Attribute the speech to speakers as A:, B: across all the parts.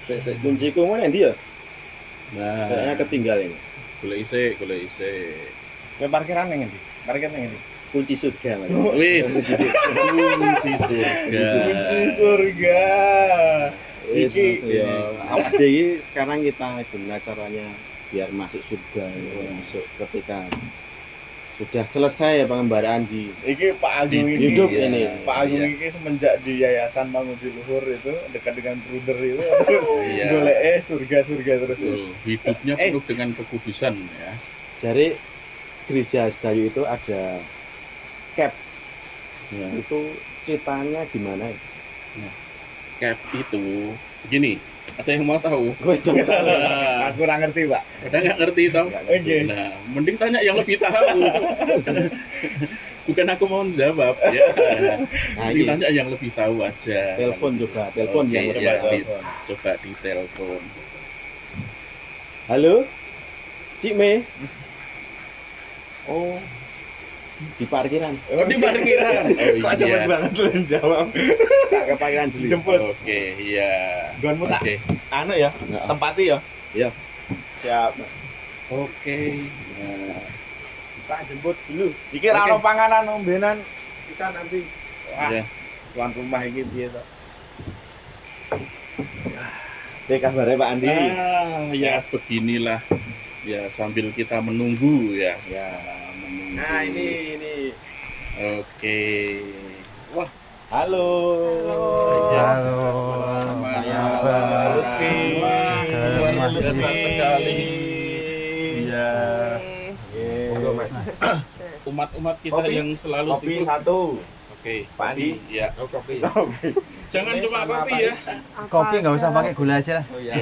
A: Kunciku mana ndi ya?
B: Nah,
A: Kayaknya ketinggalan ini.
B: golek isik.
C: Ke parkiran yang ngendi? Parkir yang ngendi?
A: Kunci surga Mas.
B: Wis, kunci surga.
C: Kunci surga.
A: Wis
C: Iki
A: ya. Apa iki sekarang kita gimana caranya biar masuk surga, masuk ketika sudah selesai ya pengembaraan di
C: iki Pak Agung ini.
A: hidup
B: Iya.
A: ini.
C: Pak Agung ini semenjak di Yayasan Pangudi Luhur itu dekat dengan Bruder itu terus
B: Iya.
C: golek surga terus.
B: Hidupnya penuh dengan kekudusan ya.
A: Jadi Gereja Sedayu itu ada cap.
B: Ya.
A: Itu ceritanya gimana?
B: Cap itu begini, ada yang mau tahu?
A: Gue dong.
C: Aku ora ngerti, Pak.
B: Ada nggak ngerti toh?
C: Oke.
B: Nah, mending tanya yang lebih tahu. Bukan aku mau jawab ya.
A: Nah,
B: Mending
A: ini
B: tanya yang lebih tahu aja.
A: telepon juga, telepon
B: Oke,
A: yang
B: ya,
A: lebih tahu.
B: coba di telepon.
A: Halo, Cik Me. Oh, di parkiran.
B: Oh, di parkiran.
C: Kok cepet
B: iya.
C: banget lu jawab.
A: Tak ke parkiran dulu.
C: Jemput.
B: Oke, iya.
C: Gonmu tak
B: Oke.
C: anu ya,
A: Nah,
C: tempati ya.
A: Iya.
C: Siap.
B: Oke. Nah,
C: Tak jemput dulu. Iki ra ono panganan ombenan. Kita nanti wah,
B: ya.
C: tuan rumah iki piye to?
A: Oke, kabarnya Pak Andi.
B: Ya beginilah. Ya sambil kita menunggu ya.
A: Ya.
B: Menunggu.
C: Nah, ini.
B: Oke. Wah,
A: Halo.
D: Halo.
B: saya
A: Pak
C: Lutfi.
B: luar biasa sekali. Iya.
A: Monggo, Mas.
B: Umat-umat kita
C: Kopi?
B: yang selalu
C: Kopi
B: sibuk.
C: satu.
B: Oke,
C: Pak Andi.
B: kopi, ya.
A: Oh, kopi.
B: Jangan cuma
C: sama
B: kopi
C: apa
B: ya.
D: Kopi nggak usah pakai gula aja lah,
A: Oh
B: Ya.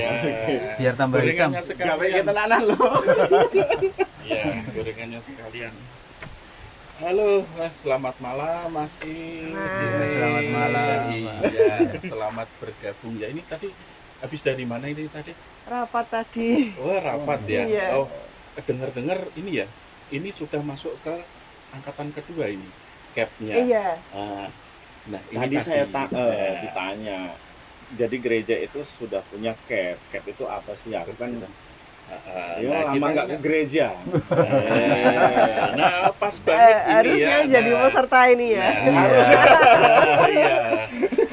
D: biar tambah hitam.
B: Gorengannya
C: Gawe
B: sekalian.
C: ketenanan lho.
B: Ya, gorengannya sekalian. Halo, selamat malam Mas Is. Cine.
D: Selamat malam,
B: Iya, selamat bergabung. Ya ini tadi habis dari mana ini tadi?
E: Rapat tadi.
B: Oh, rapat ya.
E: Iya.
B: Oh, dengar-dengar ini ya. Ini sudah masuk ke angkatan kedua ini. Capnya.
E: Iya.
B: Nah, ini
C: Tadi saya
B: Ya.
C: ditanya. Jadi gereja itu sudah punya cap. Cap itu apa sih? Aku kan
B: Nah,
C: lama
B: kita-
C: nggak ke gereja.
B: Nah, pas banget ini
E: Harusnya
B: ya.
E: jadi peserta ini ya.
B: Nah,
C: Harus.
B: Iya.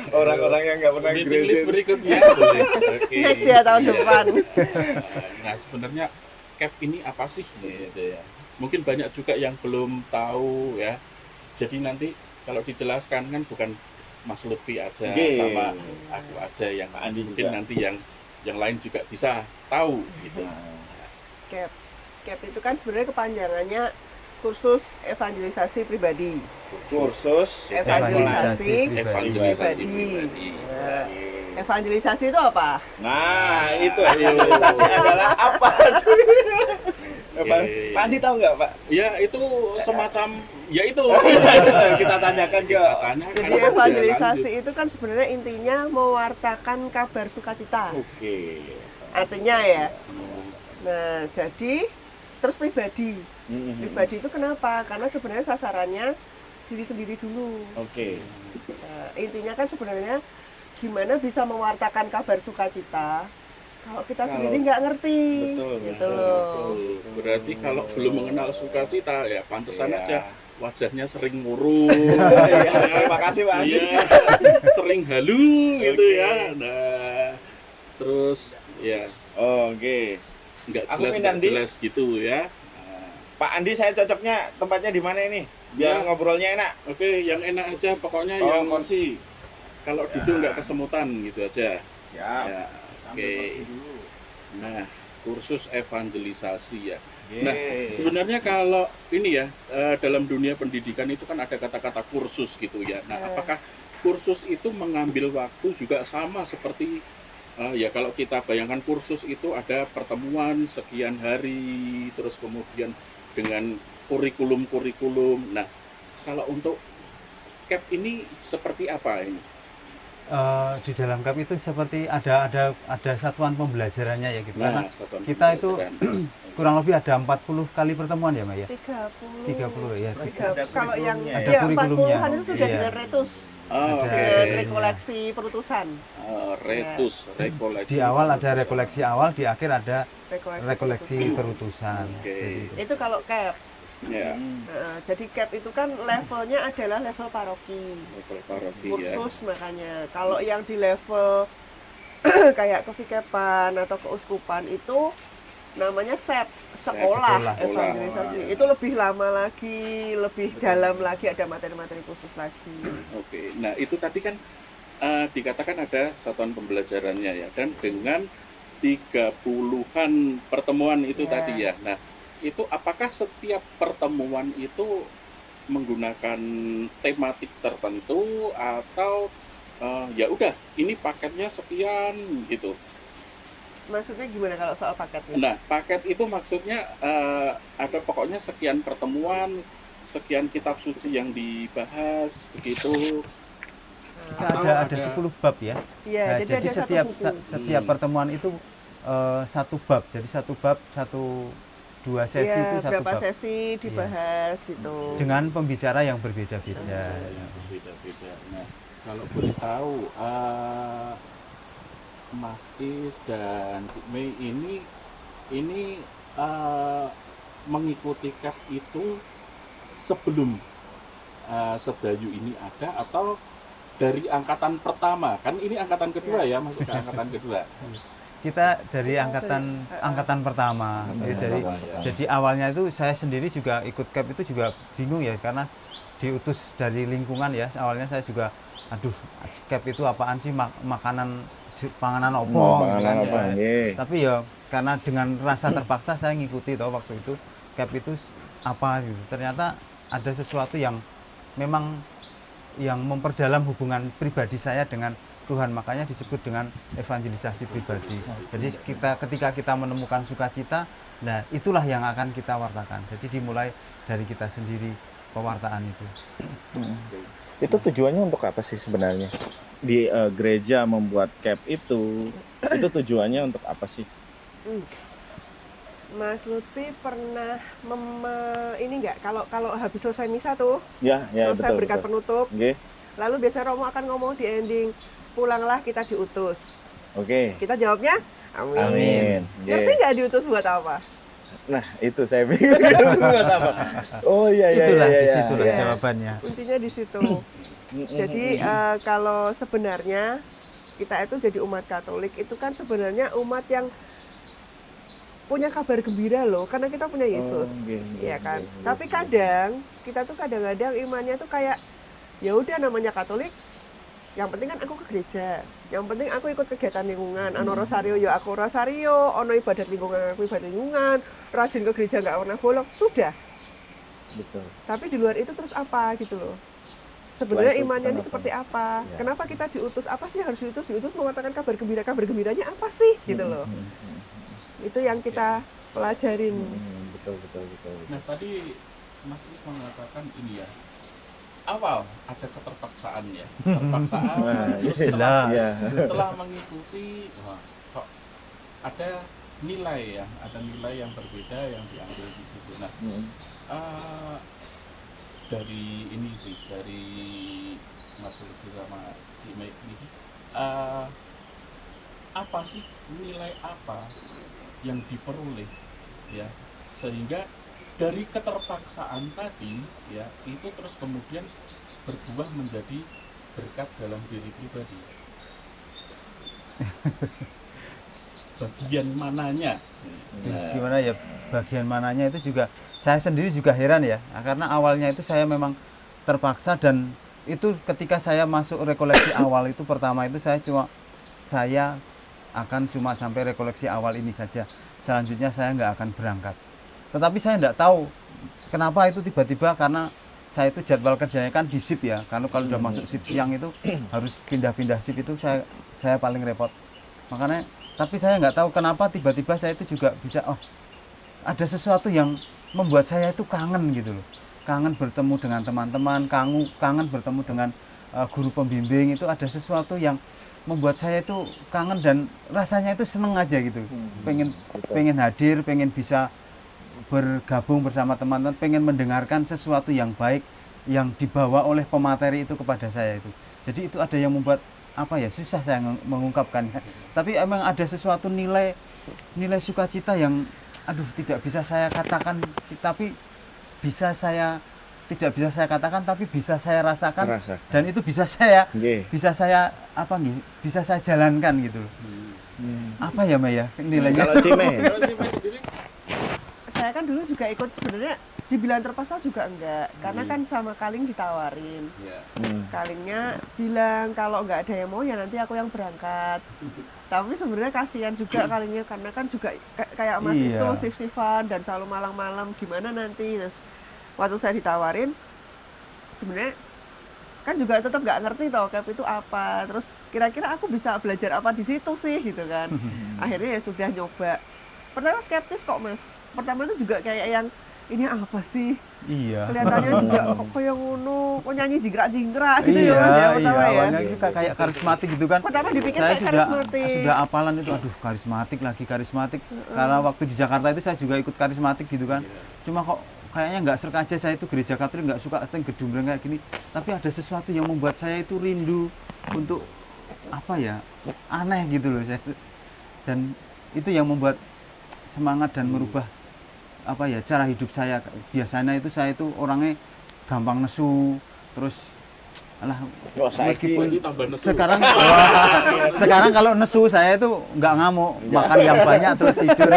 C: Orang-orang yang nggak pernah ke
B: Meeting
C: gereja.
B: list berikutnya boleh. Oke.
E: Next ya tahun
B: Iya.
E: depan.
B: Nah, sebenarnya cap ini apa sih gitu ya. Mungkin banyak juga yang belum tahu ya. Jadi nanti kalau dijelaskan kan bukan Mas Lutfi aja
C: Oke.
B: sama aku aja yang
C: Andi
B: mungkin
C: juga.
B: nanti yang lain juga bisa tahu gitu.
E: CAP. CAP itu kan sebenarnya kepanjangannya kursus evangelisasi pribadi.
C: Kursus
E: Evangelisasi
B: Evangelisasi
E: pribadi.
B: pribadi.
E: Nah, evangelisasi itu apa?
C: Nah, itu evangelisasi adalah apa sih?
B: Oke.
C: Pak Andi tahu nggak, Pak?
B: Ya itu semacam ya itu
C: Kita tanyakan ke
B: kita tanyakan.
E: Jadi evangelisasi itu kan sebenarnya intinya mewartakan kabar sukacita.
C: Oke.
E: Artinya ya. Nah, jadi terus pribadi. Pribadi itu kenapa? Karena sebenarnya sasarannya diri sendiri dulu.
C: Oke.
E: Nah, intinya kan sebenarnya gimana bisa mewartakan kabar sukacita kalau kita sendiri nggak ngerti.
C: Betul,
E: gitu
C: betul,
E: loh.
B: Berarti kalau belum mengenal sukacita ya pantesan
C: Iya.
B: aja wajahnya sering murung.
C: Terima kasih, Pak Andi.
B: Iya, sering halu gitu
C: Oke.
B: ya. Nah, terus ya
C: Oke.
B: nggak
C: Aku
B: jelas
C: pindah,
B: nggak
C: Andi.
B: jelas gitu ya.
C: Pak Andi, saya cocoknya tempatnya di mana ini? Biar
B: Ya.
C: ngobrolnya enak.
B: Oke, yang enak aja pokoknya
C: Oh,
B: yang
C: kursi.
B: kalau duduk nggak kesemutan gitu aja.
C: Siap.
B: Ya, oke. Nah, kursus evangelisasi ya.
C: Oke.
B: Nah, sebenarnya kalau ini ya dalam dunia pendidikan itu kan ada kata-kata kursus gitu ya. Nah, apakah kursus itu mengambil waktu juga sama seperti ya kalau kita bayangkan kursus itu ada pertemuan sekian hari, terus kemudian dengan kurikulum-kurikulum. Nah, kalau untuk CAP ini seperti apa ini?
D: di dalam CAP itu seperti ada satuan pembelajarannya ya gitu. Karena
B: satuan
D: kita itu
B: pembelajaran.
D: kurang lebih ada 40 kali pertemuan ya Mbak ya? 30 ya.
E: Kalau yang
D: Ada
E: ya,
D: kurikulumnya.
E: 40-an itu sudah
D: Iya.
E: dengan retus,
B: Oh,
D: Ada-
E: dengan rekoleksi perutusan.
B: Retus, rekoleksi.
D: Di awal ada rekoleksi awal, di akhir ada rekoleksi
E: perutusan.
D: perutusan.
B: Oke.
D: Jadi,
E: Itu kalau CAP.
B: Ya,
E: Jadi CAP itu kan levelnya adalah level paroki,
B: level paroki ya.
E: kursus makanya. Kalau yang di level kayak kevikepan atau keuskupan itu namanya SEP, sekolah
D: Sekolah.
E: evangelisasi. Itu lebih lama lagi, lebih dalam lagi, ada materi-materi khusus lagi.
B: Oke, nah itu tadi kan dikatakan ada satuan pembelajarannya ya, dan dengan 30-an pertemuan itu
E: Ya.
B: tadi ya. Nah, itu apakah setiap pertemuan itu menggunakan tematik tertentu atau ya udah ini paketnya sekian gitu.
E: Maksudnya gimana kalau soal paketnya?
B: Nah, paket itu maksudnya ada pokoknya sekian pertemuan, sekian kitab suci yang dibahas begitu.
D: ada 10 bab ya.
E: Iya,
D: Nah,
E: jadi
D: jadi
E: ada
D: setiap
E: satu buku.
D: setiap pertemuan itu satu bab. Jadi satu bab, dua sesi
E: Iya,
D: itu satu
E: berapa
D: bab.
E: sesi dibahas gitu.
D: Dengan pembicara yang berbeda-beda.
B: Beda-beda. Nah, kalau boleh tahu, Mas Is dan Cik Mei ini mengikuti CAP itu sebelum Sedayu ini ada atau dari angkatan pertama? Kan ini angkatan kedua ya, masuk ke angkatan kedua.
D: Kita dari angkatan pertama. Jadi awalnya itu saya sendiri juga ikut CAP itu juga bingung ya, karena diutus dari lingkungan ya. Awalnya saya juga aduh, CAP itu apaan sih, panganan opo gitu kan,
C: apa?
D: ya.
C: Nggih.
D: Tapi ya karena dengan rasa terpaksa saya ngikuti toh waktu itu CAP itu apa gitu. Ternyata ada sesuatu yang memang yang memperdalam hubungan pribadi saya dengan Tuhan, makanya disebut dengan evangelisasi pribadi. Jadi ketika kita menemukan sukacita, nah itulah yang akan kita wartakan. Jadi dimulai dari kita sendiri pewartaan itu.
C: Itu tujuannya untuk apa sih sebenarnya? Di gereja membuat CAP itu tujuannya untuk apa sih?
E: Mas Lutfi pernah ini enggak, kalau habis selesai misa tuh,
C: Ya,
E: selesai
C: betul.
E: berkat
C: betul.
E: penutup,
C: Nggih.
E: lalu biasanya Romo akan ngomong di ending, pulanglah kita diutus.
C: Oke.
E: Kita jawabnya, amin.
C: Amin.
E: Ngerti
C: Nggih.
E: nggak diutus buat apa?
C: Nah, itu saya bingung. Buat apa? Oh iya.
D: Itulah
C: iya,
D: di
C: iya.
D: situlah
E: Iya.
D: jawabannya.
E: Intinya di situ. Jadi kalau sebenarnya kita itu jadi umat Katolik itu kan sebenarnya umat yang punya kabar gembira loh, karena kita punya Yesus, ya kan. Tapi kadang kita tuh kadang-kadang imannya tuh kayak ya udah namanya Katolik, yang penting kan aku ke gereja, yang penting aku ikut kegiatan lingkungan, ano rosario ya aku rosario, ono ibadat lingkungan aku ibadat lingkungan, rajin ke gereja nggak pernah bolong, sudah.
C: Betul.
E: Tapi di luar itu terus apa gitu loh. Sebenarnya
C: Setelah itu
E: imannya ini
C: kenapa?
E: seperti apa?
C: Ya.
E: Kenapa kita diutus? Apa sih harus diutus? Diutus mengatakan kabar gembira. Kabar gembiranya apa sih? Gitu loh. Itu yang kita pelajarin.
C: Betul.
B: Nah, tadi Mas Is mengatakan ini ya, awal ada keterpaksaan ya, terpaksaan.
C: Nah,
B: terus
D: jelas.
C: Iya.
B: setelah mengikuti, wah, kok ada nilai ya, ada nilai yang berbeda yang diambil di situ. Nah, dari ini sih, dari Mas Lutfi sama Cik Mei ini, apa sih nilai apa yang diperoleh ya, sehingga dari keterpaksaan tadi ya itu terus kemudian berbuah menjadi berkat dalam diri pribadi. Bagian mananya?
D: Gimana ya, bagian mananya itu juga saya sendiri juga heran ya, karena awalnya itu saya memang terpaksa, dan itu ketika saya masuk rekoleksi awal itu pertama itu saya akan cuma sampai rekoleksi awal ini saja, selanjutnya saya nggak akan berangkat. Tetapi saya nggak tahu kenapa itu tiba-tiba, karena saya itu jadwal kerjanya kan di shift ya, karena kalau udah masuk shift siang itu harus pindah-pindah shift, itu saya paling repot. Makanya tapi saya nggak tahu kenapa tiba-tiba saya itu juga bisa, oh ada sesuatu yang membuat saya itu kangen gitu loh, kangen bertemu dengan teman-teman, kangen bertemu dengan guru pembimbing itu ada sesuatu yang membuat saya itu kangen dan rasanya itu seneng aja gitu. Pengen hadir, pengen bisa bergabung bersama teman-teman, pengen mendengarkan sesuatu yang baik yang dibawa oleh pemateri itu kepada saya itu. Jadi itu ada yang membuat apa ya, susah saya mengungkapkan. Tapi emang ada sesuatu nilai sukacita yang tidak bisa saya katakan, tapi bisa saya tidak bisa saya katakan, tapi bisa saya rasakan. Dan itu bisa saya bisa saya jalankan gitu. Apa ya Maya nilainya?
C: Kalau Cime
E: Saya kan dulu juga ikut, sebenarnya dibilang terpaksa juga enggak, karena kan sama Kaling ditawarin. Kalingnya bilang kalau nggak ada yang mau ya nanti aku yang berangkat. Tapi sebenarnya kasihan juga Kalingnya, karena kan juga kayak Mas itu shift-shiftan dan selalu malam-malam, gimana nanti. Terus waktu saya ditawarin, sebenarnya kan juga tetap nggak ngerti tau KEP itu apa, terus kira-kira aku bisa belajar apa di situ sih gitu kan. Akhirnya ya sudah nyoba. Pertama skeptis kok Mas, pertama itu juga kayak yang ini apa sih, kelihatannya juga kok kayak ngono, kok nyanyi jingkrak-jingkrak gitu ya pertama ya.
D: Awalnya kita kayak karismatik gitu kan.
E: Pertama dipikir
D: saya
E: kayak karismatik.
D: sudah apalan itu, aduh karismatik. Karena waktu di Jakarta itu saya juga ikut karismatik gitu kan. Cuma kok kayaknya nggak serk aja, saya itu gereja Katolik nggak suka gedung kayak gini. Tapi ada sesuatu yang membuat saya itu rindu untuk apa ya, aneh gitu loh. Dan itu yang membuat semangat dan merubah apa ya, cara hidup saya. Biasanya itu saya itu orangnya gampang nesu, terus meskipun sekarang sekarang kalau nesu saya itu nggak ngamuk, makan yang banyak terus tidur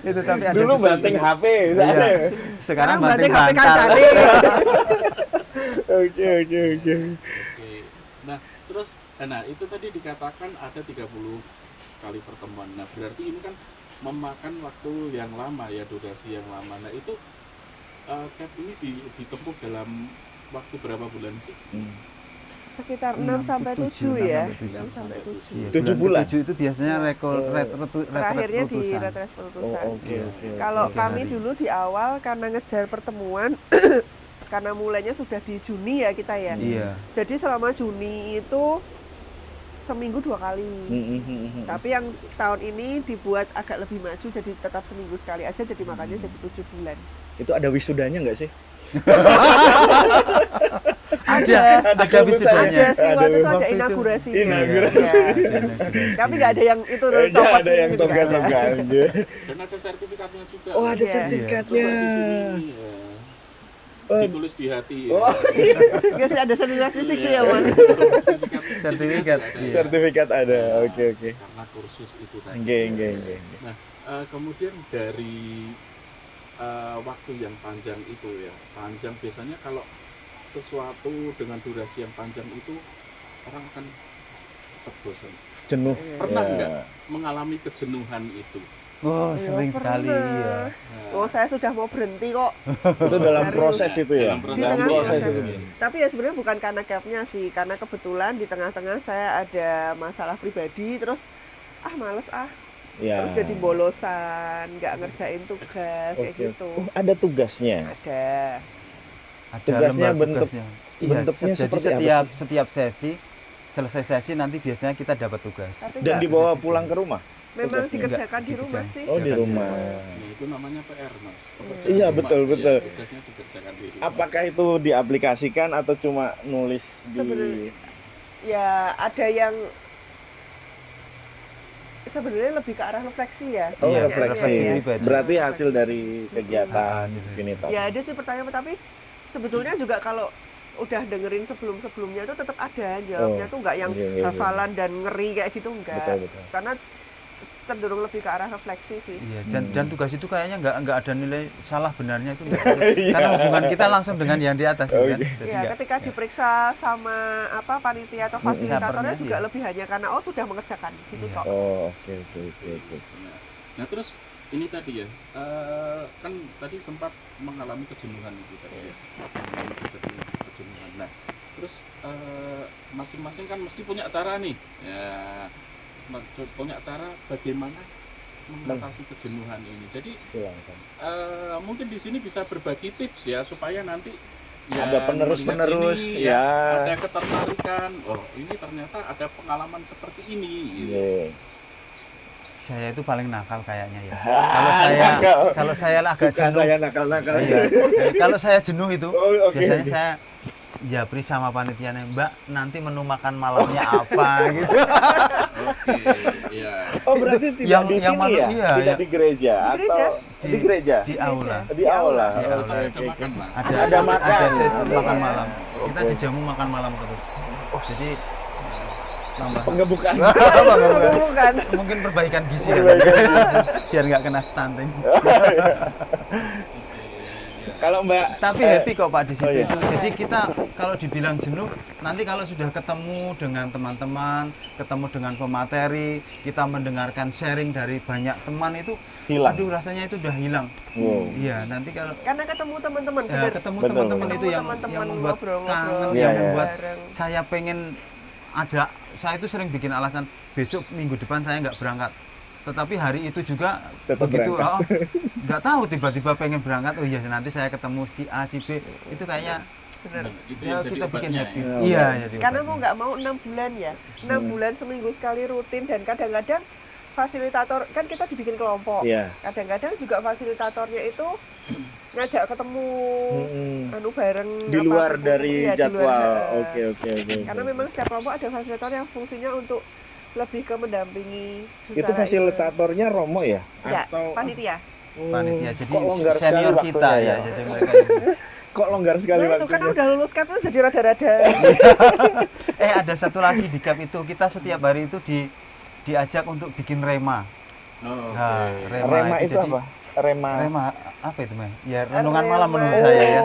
D: itu tapi ada
C: dulu banting HP
D: sekarang
E: banting
D: banting
E: HP
D: bantal.
E: kancane.
C: Oke.
B: Nah, terus itu tadi dikatakan ada 30 kali pertemuan. Nah, berarti ini kan memakan waktu yang lama ya, durasi yang lama. Nah, itu KEP ini ditempuh dalam waktu berapa bulan sih?
E: Sekitar 6 sampai 7 ya. 6 sampai 7.
C: 7 bulan.
D: 7 itu biasanya
E: Terakhirnya di retret perutusan. Kalau kami dulu di awal karena ngejar pertemuan karena mulainya sudah di Juni ya kita ya.
D: Iya.
E: Jadi selama Juni itu seminggu 2 kali. Tapi yang tahun ini dibuat agak lebih maju, jadi tetap seminggu sekali aja, jadi makanya jadi 7 bulan.
C: Itu ada wisudanya nggak sih?
D: Ada wisudanya.
E: Ada sih, waktu itu ada inaugurasi. Tapi nggak ada yang itu copot
C: ada yang
E: gitu, nggak ada.
C: togan-togan.
B: Dan ada sertifikatnya juga.
C: Oh, ada
E: Iya.
C: sertifikatnya.
B: Coba di sini ya. Ditulis di hati ya.
E: Nggak sih, ada sertifikat fisik sih ya Mas.
D: Sertifikat.
C: Sertifikat ada. Oke.
B: Karena kursus itu tadi.
C: Oke.
B: Nah, kemudian dari waktu yang panjang itu ya, panjang biasanya kalau sesuatu dengan durasi yang panjang itu orang akan cepat bosan.
C: Jenuh.
B: Pernah
C: Ya.
B: nggak mengalami kejenuhan itu?
D: Oh,
E: Ya,
D: sering
E: pernah.
D: sekali ya.
E: Oh, saya sudah mau berhenti kok.
C: Itu dalam
E: Serius.
C: proses itu ya.
B: Dalam
E: Di tengah
C: proses
E: proses.
C: itu.
E: Tapi ya sebenarnya bukan karena capnya sih, karena kebetulan di tengah-tengah saya ada masalah pribadi, terus males
C: Ya.
E: terus jadi bolosan, nggak ngerjain tugas kayak
C: Oke.
E: gitu.
C: Oh, ada tugasnya.
E: Ada.
D: Ada
C: Tugasnya
D: lembar tugasnya.
C: bentuknya
D: jadi
C: seperti apa
D: setiap sesi, selesai sesi nanti biasanya kita dapat tugas.
E: Tapi
C: Dan
E: nggak-
C: dibawa pulang ke rumah.
E: memang
C: tugasnya.
E: dikerjakan di
D: Enggak,
E: rumah
D: dikerjakan.
E: sih.
C: Oh, di rumah.
B: Nah, itu namanya PR, Mas. Pekerjaan
C: Iya,
B: rumah.
C: betul.
B: Tugasnya dikerjakan di rumah.
C: Apakah itu diaplikasikan atau cuma nulis di
E: Sebenarnya ya ada yang sebenarnya lebih ke arah refleksi ya.
C: Oh,
D: Iya,
C: refleksi.
E: ya.
D: pribadi.
C: Berarti hasil dari kegiatan ini toh.
E: Ya ada sih pertanyaan, tapi sebetulnya juga kalau udah dengerin sebelum-sebelumnya itu tetap ada jawabnya tuh nggak yang
C: iya.
E: hafalan dan ngeri kayak gitu, enggak.
C: Betul.
E: Karena cenderung lebih ke arah refleksi sih.
D: Iya, dan tugas itu kayaknya nggak ada nilai salah benarnya itu nggak ada. Karena hubungan kita langsung dengan yang di atas
C: Oh,
D: kan.
C: iya.
D: Jadi
E: Ya,
D: nggak-
E: ketika diperiksa sama panitia atau fasilitatornya
D: Sapernya,
E: juga
D: iya.
E: lebih hanya karena sudah mengerjakan gitu
D: Iya.
E: kok.
C: Oh, oke.
B: Nah, terus ini tadi ya, kan tadi sempat mengalami kejenuhan itu tadi ya. Mengalami kejenuhan. Nah, terus masing-masing kan mesti punya cara nih. Ya, punya cara bagaimana mengatasi kejenuhan ini. Jadi mungkin di sini bisa berbagi tips ya supaya nanti
C: Ada penerus-penerus,
B: melihat ini,
C: ya.
B: ada ketertarikan. Oh, ini ternyata ada pengalaman seperti ini. Gitu.
C: Iya.
D: Saya itu paling nakal kayaknya ya.
C: Nakal.
D: Kalau saya agak
C: Suka
D: jenuh,
C: saya nakal-nakal.
D: iya. Kalau saya jenuh itu,
C: Oh, oke.
D: biasanya saya japri sama panitianya, Mbak, nanti menu makan malamnya apa gitu.
B: Oke, ya.
C: Oh, berarti tidak
D: Yang-
C: di
D: yang
C: sini
D: mana-
C: ya?
D: iya,
C: Tidak
D: ya.
C: di gereja
E: Di
C: atau
E: gereja.
C: di gereja?
D: Di aula.
C: Di aula.
D: Di
C: Oke,
D: aula.
B: Ada
C: oke, oke.
B: makan, Mas.
C: Ada makan.
D: Ada sesi
E: Iya.
D: makan malam. Kita
C: Oke.
D: dijamu makan malam terus. Jadi tambah
C: Penggebukan.
E: Bukan.
D: mungkin perbaikan gizi
C: Perbaikan
D: biar nggak kena stunting.
C: Kalau Mbak
D: Tapi happy kok Pak di situ.
C: Oh, iya.
D: Itu. Jadi kita kalau dibilang jenuh, nanti kalau sudah ketemu dengan teman-teman, ketemu dengan pemateri, kita mendengarkan sharing dari banyak teman itu,
C: Hilang.
D: aduh rasanya itu udah hilang.
C: Wow.
D: Iya, nanti kalau
E: Karena ketemu teman-teman,
D: ya,
E: bener.
D: ketemu
C: Betul.
D: teman-teman itu
E: Ketemu
D: yang
E: teman-teman,
D: membuat
E: ngobrol-ngobrol.
D: kangen,
C: Iya,
D: yang
C: iya.
D: membuat
E: Bareng.
D: saya pengen ada. Saya itu sering bikin alasan besok minggu depan saya nggak berangkat. Tetapi hari itu juga
C: Tetap
D: begitu,
C: berangkat.
D: nggak tahu tiba-tiba pengen berangkat. Oh iya nanti saya ketemu si A si B itu kayaknya
E: Bener.
B: Itu
D: ya,
B: yang jadi
D: kita bikin
B: obatnya,
D: happy.
C: ya.
D: Iya, jadi
E: Karena
D: obatnya.
E: mau nggak mau 6 bulan ya, 6 bulan seminggu sekali rutin, dan kadang-kadang fasilitator kan kita dibikin kelompok.
C: Iya.
E: Kadang-kadang juga fasilitatornya itu ngajak ketemu anu bareng
C: Di
E: apa,
C: luar
E: ketemu,
C: dari
E: iya, di
C: jadwal.
E: luar,
C: Oke, oke, oke.
E: Karena memang setiap kelompok ada fasilitator yang fungsinya untuk lebih ke mendampingi
C: itu
E: secara
C: fasilitatornya Romo ya?
E: Enggak,
C: Atau
E: panitia.
C: Oh,
D: panitia jadi
C: kok longgar sekali
D: senior
C: waktunya
D: kita ya, jadi mereka itu.
C: Kok longgar sekali
E: Nah itu kan
C: waktunya?
E: udah lulus kapten jadi rada-rada.
D: Ada satu lagi di GAP itu kita setiap hari itu diajak untuk bikin rema.
B: Oh,
D: Nah,
B: oke.
C: Rema itu
D: jadi-
C: apa? Rema.
D: Rema apa itu Meh? Ya renungan
E: Rema.
D: malam menurut saya ya.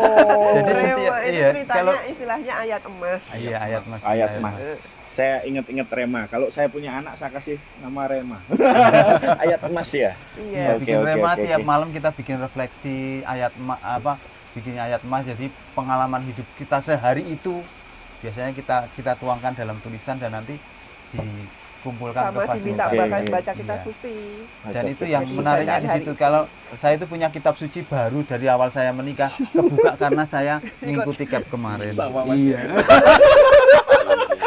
D: Jadi
E: Rema
D: setiap
E: itu
D: iya
E: ceritanya
D: kalau
E: istilahnya ayat emas.
D: iya ayat mas.
C: Ayat Mas. Saya ingat-ingat Rema. Kalau saya punya anak, saya kasih nama Rema. Ayat Mas ya.
E: Iya.
C: Oke,
D: Bikin
C: oke,
D: rema
C: oke,
D: tiap
C: oke.
D: malam kita bikin refleksi bikin ayat mas, jadi pengalaman hidup kita sehari itu biasanya kita tuangkan dalam tulisan dan nanti dikumpulkan
E: Sama
D: ke
E: diminta
C: Oke,
D: fasilitator.
E: bahkan
C: oke.
E: baca kitab
D: Iya.
E: suci.
D: Dan itu yang
E: Jadi
D: menariknya
E: bacaan
D: di
E: hari
D: situ.
E: itu.
D: Kalau saya itu punya kitab suci baru dari awal saya menikah, kebuka karena saya mengikuti CAP kemarin.
C: Sama, Mas.
D: Iya.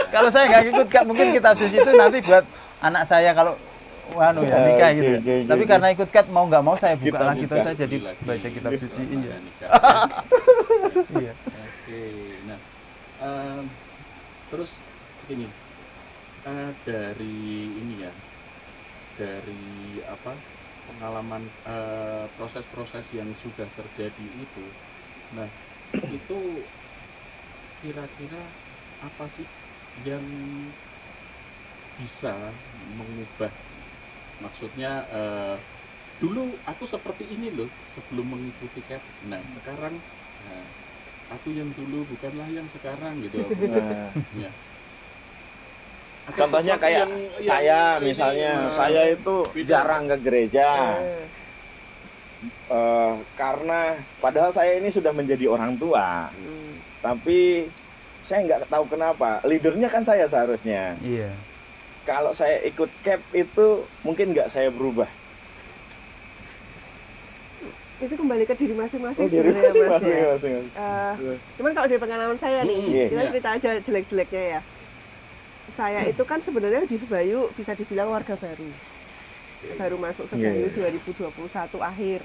D: Kalau saya nggak ikut CAP, mungkin kitab suci itu nanti buat anak saya kalau nikah
C: Oke,
D: gitu.
C: oke, oke,
D: Tapi
C: oke.
D: karena ikut CAP mau nggak mau saya buka
C: Kita
D: lagi terus
C: buka.
D: saya jadi
B: Lagi
D: baca kitab suci. Iya.
B: ramadan nikah.
D: Iya.
B: Oke, nah terus ini dari ini ya, dari apa pengalaman proses-proses yang sudah terjadi itu, nah itu kira-kira apa sih yang bisa mengubah, maksudnya dulu aku seperti ini loh sebelum mengikuti CAP, nah sekarang nah, aku yang dulu bukanlah yang sekarang gitu.
C: Nah,
B: Ya. Ada
C: contohnya
B: sesuatu
C: kayak
B: yang
C: saya
B: ini,
C: misalnya,
B: eh,
C: saya itu
B: beda.
C: jarang ke gereja.
E: Eh,
C: Karena padahal saya ini sudah menjadi orang tua, tapi saya nggak tahu kenapa leadernya kan saya seharusnya.
D: Iya.
C: Kalau saya ikut CAP itu mungkin nggak saya berubah.
E: itu kembali ke diri masing-masing
C: Oh, diri
E: sebenarnya Mas ya.
C: masing-masing.
E: Cuman kalau dari pengalaman saya nih,
C: Iya.
E: kita
B: Iya.
E: cerita aja jelek-jeleknya ya. Saya itu kan sebenarnya di Sebayu bisa dibilang warga baru. Baru masuk Sebayu
C: Iya.
E: 2021 akhir.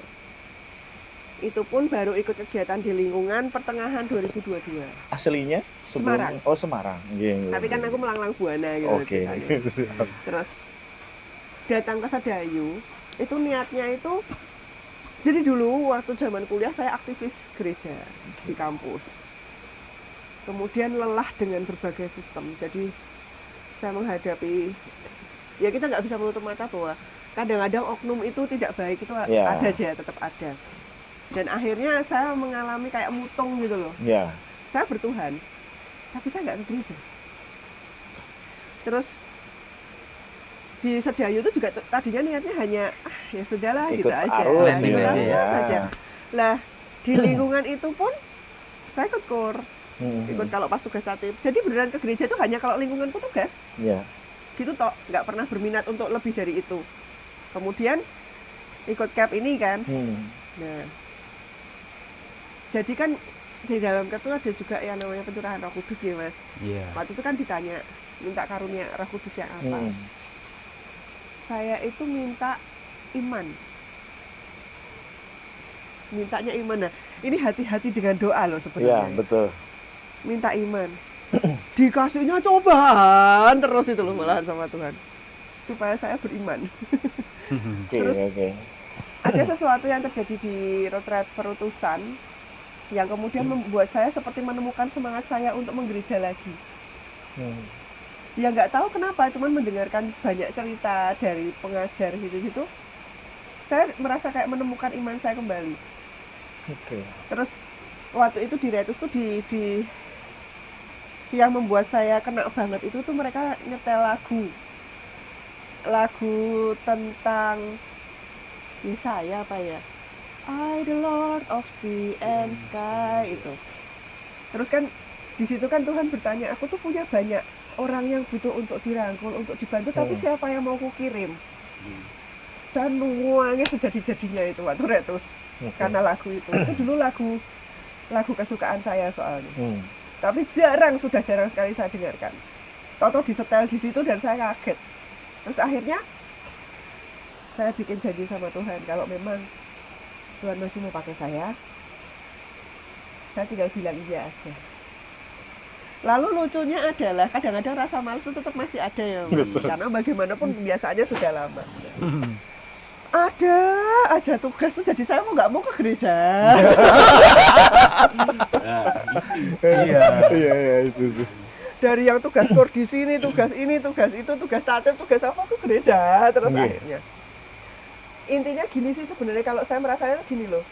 E: Itu pun baru ikut kegiatan di lingkungan pertengahan 2022.
C: Aslinya
E: Semarang.
C: Oh, Semarang. Iya, iya.
E: Tapi kan aku melanglang buana gitu.
C: Oke.
E: ceritanya. Terus datang ke Sedayu, itu niatnya itu, jadi dulu waktu zaman kuliah saya aktivis gereja di kampus. Kemudian lelah dengan berbagai sistem. Jadi saya menghadapi, ya kita nggak bisa menutup mata bahwa kadang-kadang oknum itu tidak baik, itu
C: Ya.
E: ada aja, tetap ada. Dan akhirnya saya mengalami kayak mutung gitu loh.
C: Ya.
E: Saya bertuhan, tapi saya nggak ke gereja. Terus di Sedayu itu juga tadinya niatnya hanya ya sudahlah
C: Ikut
E: gitu aja,
C: arus
D: gitu
E: Ikut
C: ya.
E: saja. Lah di lingkungan itu pun saya ikut KUR, ikut kalau pas tugas tatip. Jadi beneran ke gereja itu hanya kalau lingkunganku tugas,
C: Ya.
E: gitu toh, nggak pernah berminat untuk lebih dari itu. Kemudian ikut CAP ini kan, nah jadi kan di dalam itu ada juga yang namanya pencurahan Roh Kudus ya Mas.
D: Iya.
E: Waktu itu kan ditanya minta karunia Roh Kudus yang apa. Saya itu minta iman. Mintanya iman. Nah, ini hati-hati dengan doa loh
C: Iya,
E: sebenarnya.
C: betul.
E: Minta iman. Dikasihnya cobaan terus itu loh malahan sama Tuhan. Supaya saya beriman.
C: Oke,
E: Terus
C: oke.
E: ada sesuatu yang terjadi di retret perutusan yang kemudian membuat saya seperti menemukan semangat saya untuk menggereja lagi. Ya nggak tahu kenapa, cuman mendengarkan banyak cerita dari pengajar gitu-gitu, saya merasa kayak menemukan iman saya kembali.
C: Oke.
E: Terus waktu itu di Retus tuh di yang membuat saya kena banget itu tuh mereka nyetel lagu tentang Yesaya apa ya, I the Lord of sea and sky itu. Terus kan di situ kan Tuhan bertanya, aku tuh punya banyak orang yang butuh untuk dirangkul, untuk dibantu, tapi siapa yang mau kukirim? Saya nuangnya sejadi-jadinya itu waktu Retus karena lagu itu dulu lagu kesukaan saya soalnya. Tapi sudah jarang sekali saya dengarkan. Toto disetel di situ dan saya kaget. Terus akhirnya saya bikin janji sama Tuhan, kalau memang Tuhan masih mau pakai saya tinggal bilang iya aja. Lalu lucunya adalah kadang-kadang rasa malas itu tetap masih ada ya Mas. Karena bagaimanapun biasanya sudah lama. Ada aja tugas tuh, jadi saya mau nggak mau ke gereja.
C: Iya, itu.
E: Dari yang tugas kor di sini, tugas ini, tugas itu, tugas tatip, tugas apa tuh gereja terus akhirnya. Intinya gini sih sebenarnya, kalau saya merasanya gini loh.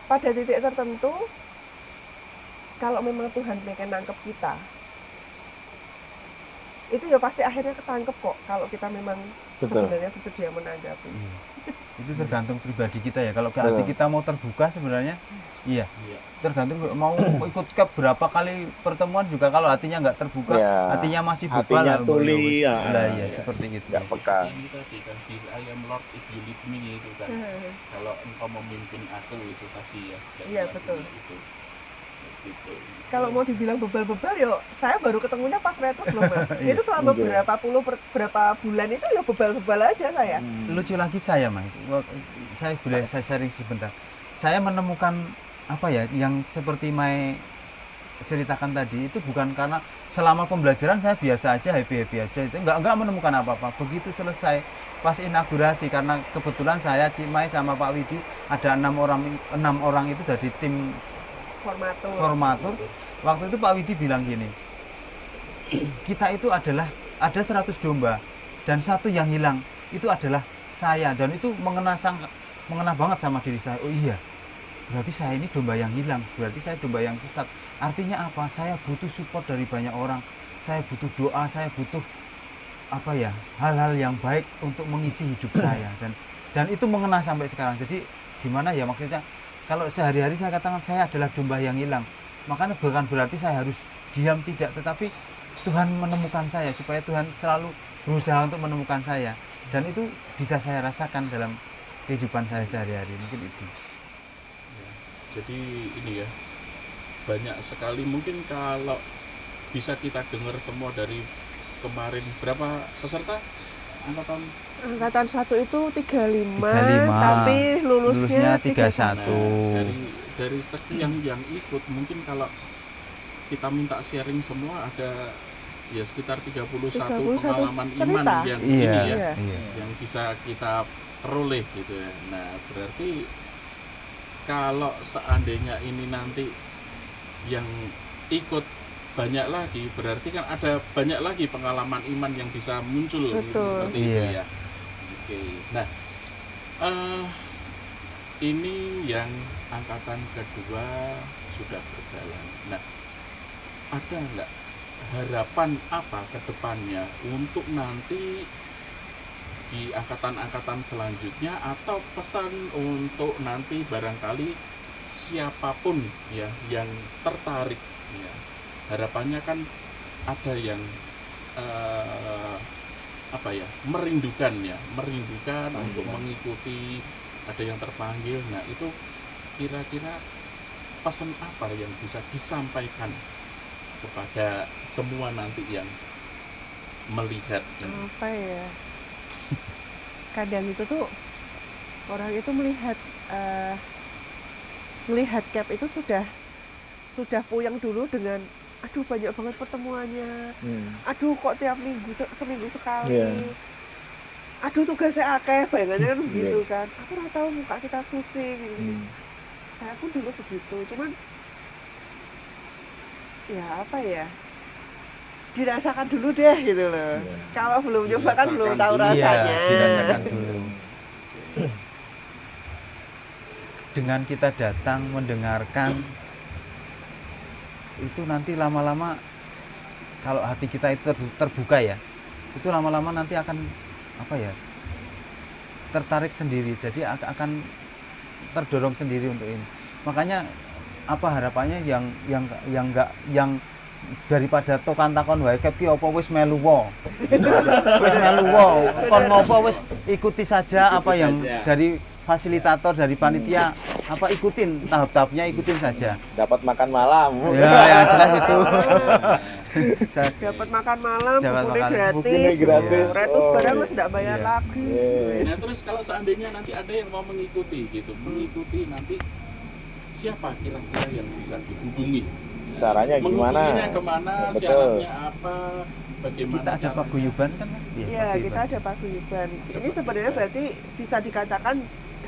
E: Pada titik tertentu kalau memang Tuhan pengen nangkep kita, itu ya pasti akhirnya ketangkep kok kalau kita memang sebenarnya bersedia menanggapi.
D: Itu tergantung pribadi kita ya. Kalau hati kita mau terbuka sebenarnya, iya. Tergantung mau ikut ke berapa kali pertemuan juga kalau hatinya nggak terbuka, hatinya masih bebal,
C: hatinya tuli,
D: ya, seperti itu.
C: Nggak peka.
B: Ini tadi kan, I am Lord if you lead me itu kan. Kalau engkau memimpin aku itu tadi ya.
E: Iya betul.
B: Gitu.
E: Kalau mau dibilang bebal-bebal yo, saya baru ketemunya pas Retus loh Mas. Itu selama berapa bulan itu ya bebal-bebal aja saya.
D: Lucu lagi saya Mas, saya boleh saya sharing sebentar. Saya menemukan apa ya yang seperti Mai ceritakan tadi itu bukan karena selama pembelajaran saya biasa aja, happy aja, itu nggak menemukan apa-apa. Begitu selesai pas inaugurasi, karena kebetulan saya, Cimai sama Pak Widi ada 6 orang itu dari tim formatur. Waktu itu Pak Widi bilang gini, kita itu adalah ada 100 domba dan satu yang hilang itu adalah saya, dan itu mengena banget sama diri saya. Oh iya, berarti saya ini domba yang hilang, berarti saya domba yang sesat. Artinya apa? Saya butuh support dari banyak orang, saya butuh doa, saya butuh apa ya, hal-hal yang baik untuk mengisi hidup saya, dan itu mengena sampai sekarang. Jadi gimana ya, maksudnya kalau sehari-hari saya katakan saya adalah domba yang hilang, makanya bukan berarti saya harus diam, tidak, tetapi Tuhan menemukan saya, supaya Tuhan selalu berusaha untuk menemukan saya, dan itu bisa saya rasakan dalam kehidupan saya sehari-hari. Mungkin itu.
B: Jadi ini ya, banyak sekali mungkin kalau bisa kita dengar semua dari kemarin. Berapa peserta angkatan
E: 1 itu 35, tapi lulusnya 31.
B: Nah, dari sekian yang ikut, mungkin kalau kita minta sharing semua ada ya sekitar 31 pengalaman iman yang yang bisa kita peroleh gitu ya. Nah, berarti kalau seandainya ini nanti yang ikut banyak lagi, berarti kan ada banyak lagi pengalaman iman yang bisa muncul gitu, seperti itu ya. Oke. Nah, ini yang angkatan kedua sudah berjalan. Nah, ada nggak harapan apa ke depannya untuk nanti di angkatan-angkatan selanjutnya, atau pesan untuk nanti barangkali siapapun ya yang tertarik ya, harapannya kan ada yang merindukan untuk mengikuti, ada yang terpanggil. Nah, itu kira-kira pesan apa yang bisa disampaikan kepada semua nanti yang melihat ini?
E: Apa ya? Kadang itu tuh orang itu melihat melihat CAP itu sudah puyeng dulu dengan aduh banyak banget pertemuannya. Aduh kok tiap minggu seminggu sekali.
C: Iya.
E: Aduh tugasnya akeh, bayangannya kan begitu
C: Iya.
E: kan. Aku ora tahu muka kitab suci gitu. Saya pun dulu begitu, cuman ya apa ya? Dirasakan dulu deh gitu loh.
C: Iya.
E: Kalau belum nyoba kan belum
B: Dirasakan
E: tahu
B: dulu.
E: rasanya.
D: Iya, dirasakan dulu. Dengan kita datang mendengarkan itu nanti lama-lama kalau hati kita itu terbuka ya, itu lama-lama nanti akan apa ya, tertarik sendiri, jadi akan terdorong sendiri untuk ini. Makanya apa harapannya yang daripada tokan takon wae kep ki apa wis melu wae. Wis melu wae. Kon ngopo wis ikuti saja apa yang dari fasilitator dari panitia apa ikutin tahap-tahapnya, ikutin saja.
C: Dapat makan malam.
D: Ya jelas itu.
E: Dapat makan malam,
D: Dapat
E: bukunya
D: makan-
E: gratis.
C: bukunya gratis.
E: Retus
C: Oh,
E: barang
C: iya.
E: wis ndak bayar
D: Iya.
E: lagi.
C: Iya.
B: Nah terus kalau seandainya nanti ada yang mau mengikuti gitu, mengikuti nanti siapa kira-kira yang bisa dihubungi?
C: Caranya
B: Menghubunginya
C: gimana?
B: kemana?
C: Betul.
B: Syaratnya apa? Bagaimana?
D: Kita ada
B: caranya?
D: paguyuban kan?
E: Iya, kita ada paguyuban. Ini sebenarnya berarti bisa dikatakan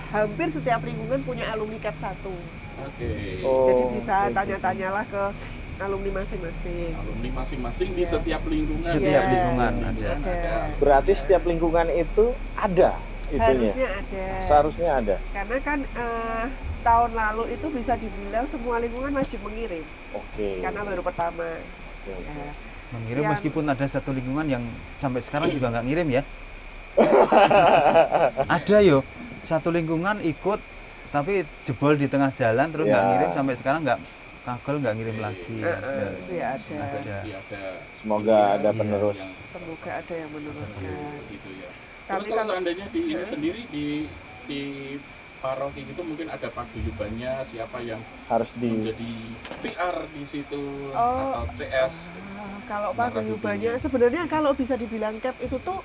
E: hampir setiap lingkungan punya alumni CAP 1.
B: Oke.
C: Oh.
E: Jadi bisa
C: oke.
E: tanya-tanyalah ke alumni masing-masing.
B: Alumni masing-masing di
E: Iya.
B: setiap lingkungan.
D: Setiap
E: Iya.
D: lingkungan ada.
E: Ada.
C: Berarti setiap lingkungan itu ada itunya.
E: Harusnya ada.
C: Seharusnya ada.
E: Karena kan tahun lalu itu bisa dibilang semua lingkungan wajib mengirim
C: Oke.
E: karena baru pertama.
C: Oke, oke.
E: Ya.
D: Mengirim
E: Yang-
D: meskipun ada satu lingkungan yang sampai sekarang juga nggak ngirim ya. Ada yo satu lingkungan ikut tapi jebol di tengah jalan terus nggak
C: Ya.
D: ngirim sampai sekarang nggak kagel nggak ngirim lagi.
E: Itu ya ada.
D: Ada.
B: Jadi ada
C: Semoga ada
D: Iya.
C: penerus.
B: yang
E: Semoga ada yang meneruskan.
B: gitu ya.
E: Tapi
B: Terus kalau
E: kalau
B: seandainya di ini sendiri di paroki gitu mungkin ada paguyubannya siapa yang
C: Harus di
B: menjadi PR di situ
E: Oh.
B: atau CS.
E: kalau
B: Narah
E: paguyubannya
B: hubungan.
E: sebenarnya kalau bisa dibilang CAP itu tuh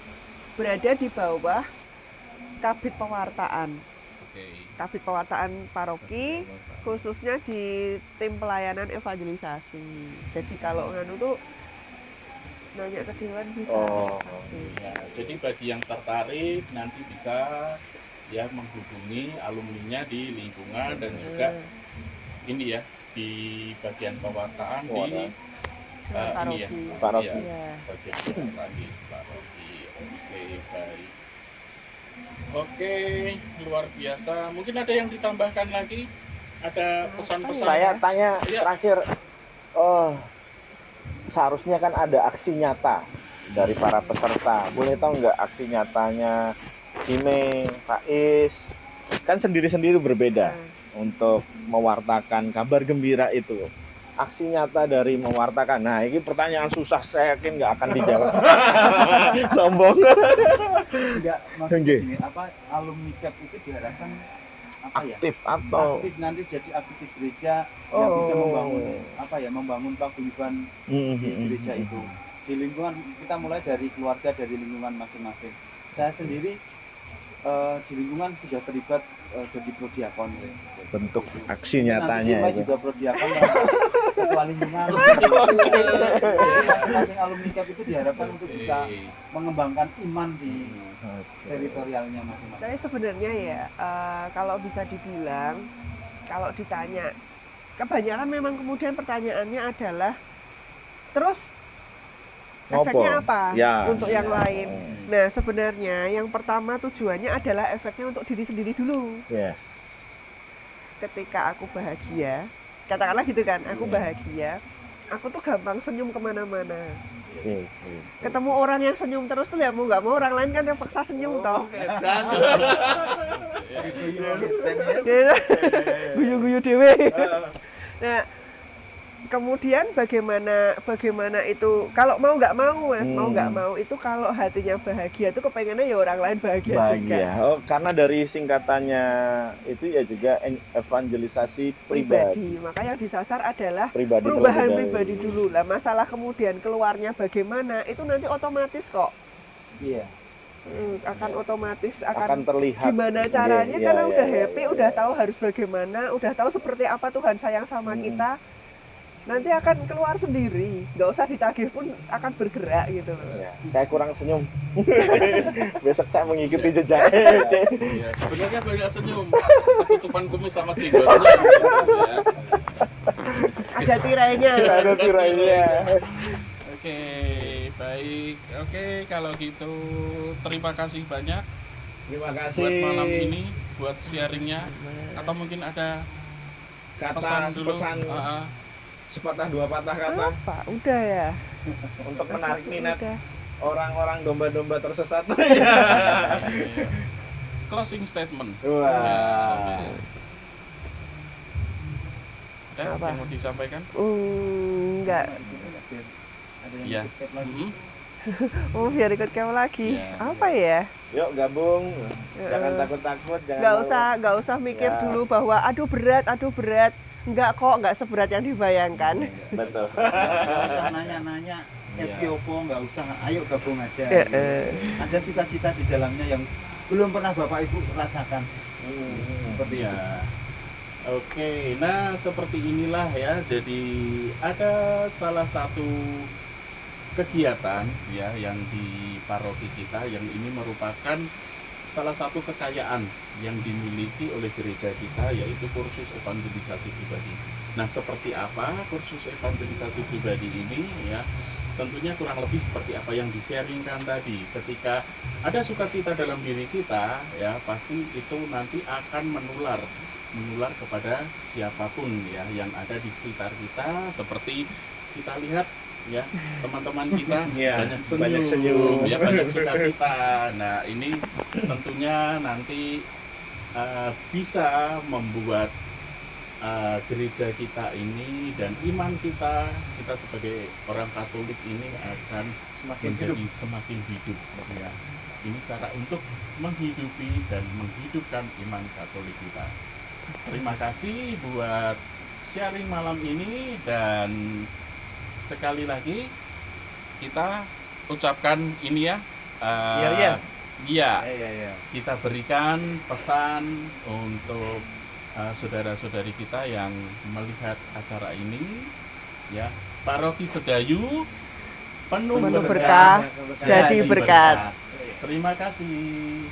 E: berada di bawah Kabid Pewartaan.
B: Oke.
E: Kabid Pewartaan Paroki khususnya di tim pelayanan evangelisasi. Jadi kalau nganu tuh nanya ke dewan bisa
C: Oh.
E: pasti.
B: Ya, jadi bagi yang tertarik nanti bisa ya menghubungi alumninya di lingkungan dan juga ini ya di bagian pewartaan di
C: Pewartaan.
B: ini ya
C: Paroki.
B: Iya,
E: Iya.
B: bagian pewartaan di paroki. Oke, baik. Oke, luar biasa. Mungkin ada yang ditambahkan lagi? Ada pesan-pesan?
C: Saya tanya
B: Iya.
C: terakhir. Oh, seharusnya kan ada aksi nyata dari para peserta. Boleh tahu nggak aksi nyatanya Cime, Pak Is? Kan sendiri-sendiri berbeda untuk mewartakan kabar gembira itu. Aksi nyata dari mewartakan. Nah, ini pertanyaan susah, saya yakin nggak akan dijawab. Sombong.
D: Enggak, maksudnya
C: Oke.
D: gini, apa alumni CAP itu diharapkan apa ya?
C: Aktif atau
D: Aktif nanti jadi aktivis gereja yang bisa membangun apa ya, membangun paguyuban di gereja itu. Di lingkungan kita mulai dari keluarga, dari lingkungan masing-masing. Saya sendiri di lingkungan sudah terlibat jadi prodiakon.
C: bentuk aksi
D: Nanti
C: nyatanya
D: Cima
C: itu.
D: juga prodiakon ketua lingkungan. Jadi masing-masing alumni CAP itu diharapkan untuk bisa mengembangkan iman di teritorialnya masing-masing.
E: Tapi sebenarnya ya kalau bisa dibilang kalau ditanya kebanyakan memang kemudian pertanyaannya adalah terus efeknya
C: Ngopo?
E: apa
C: Ya.
E: untuk yang lain. Nah sebenarnya yang pertama tujuannya adalah efeknya untuk diri sendiri dulu.
C: Yes.
E: Ketika aku bahagia, katakanlah gitu kan, aku bahagia, aku tuh gampang senyum kemana-mana.
C: Oke.
E: Ketemu orang yang senyum terus tuh ya mau nggak mau orang lain kan terpaksa senyum toh. Gitu. Guyu-guyu dewe. Nah, kemudian bagaimana itu kalau mau nggak mau Mas, mau nggak mau itu kalau hatinya bahagia tuh kepengennya ya orang lain bahagia juga.
C: Bahagia. Oh, karena dari singkatannya itu ya juga evangelisasi pribadi.
E: Maka yang disasar adalah
C: Pribadi
E: perubahan
C: terlebih
E: pribadi dulu lah. Masalah kemudian keluarnya bagaimana itu nanti otomatis kok.
C: Iya.
E: Akan otomatis
C: Akan terlihat.
E: gimana caranya
C: Iya,
E: karena
C: iya,
E: udah
C: iya,
E: happy,
C: iya,
E: udah
C: iya.
E: tahu harus bagaimana, udah tahu seperti apa Tuhan sayang sama kita. Nanti akan keluar sendiri, nggak usah ditagih pun akan bergerak gitu loh.
C: Ya, saya kurang senyum. Besok saya mengikuti jejaknya. Cek.
B: Ya, sebenarnya banyak senyum, ketutupan kumis sama jenggotnya. Ya.
E: Ada tirainya.
C: Ada tirainya.
B: Oke, baik. Oke, kalau gitu terima kasih banyak
C: Terima kasih.
B: buat malam ini, buat sharingnya. Atau mungkin ada
C: Kata
B: pesan dulu.
C: pesan
B: Ah, ah.
C: sepatah dua patah kata
E: Apa? Udah ya.
C: untuk menarik minat
E: Udah.
C: orang-orang domba-domba tersesat.
B: Iya. Closing statement.
C: Wah.
B: Ada
E: Apa?
B: yang mau disampaikan?
E: Enggak.
D: Ada yang
B: Iya.
D: ikut lagi.
B: Mhm.
E: Oh, biar ikut kamu lagi.
B: Iya.
E: Apa ya?
C: Yuk gabung. Jangan takut-takut, jangan
E: Nggak usah mikir
C: Ya.
E: dulu bahwa aduh berat. Enggak kok, nggak seberat yang dibayangkan.
C: Betul.
D: Nggak usah nanya-nanya
B: Iya.
D: Epiopo, nggak usah, ayo gabung aja.
E: Heeh.
D: Ada sukacita di dalamnya yang belum pernah Bapak Ibu rasakan. Seperti itu.
B: Ya. Oke, nah seperti inilah ya. Jadi ada salah satu kegiatan ya yang di paroki kita yang ini merupakan salah satu kekayaan yang dimiliki oleh gereja kita, yaitu kursus evangelisasi pribadi. Nah, seperti apa kursus evangelisasi pribadi ini ya? Tentunya kurang lebih seperti apa yang di-sharingkan tadi. Ketika ada sukacita dalam diri kita, ya pasti itu nanti akan menular kepada siapapun ya yang ada di sekitar kita. Seperti kita lihat ya teman-teman kita
C: Iya,
B: banyak
C: banyak
B: senyum,
C: senyum.
B: ya banyak sukacita. Nah ini tentunya nanti bisa membuat gereja kita ini dan iman kita sebagai orang Katolik ini akan
D: Semakin
B: menjadi semakin hidup ya. Ini cara untuk menghidupi dan menghidupkan iman Katolik kita. Terima kasih buat sharing malam ini, dan sekali lagi kita ucapkan ini ya.
C: Iya.
B: Iya,
C: Iya.
B: kita berikan pesan untuk saudara-saudari kita yang melihat acara ini ya. Paroki Sedayu penuh
E: Penuh
B: berkah,
E: berkah, jadi berkat.
B: Terima kasih.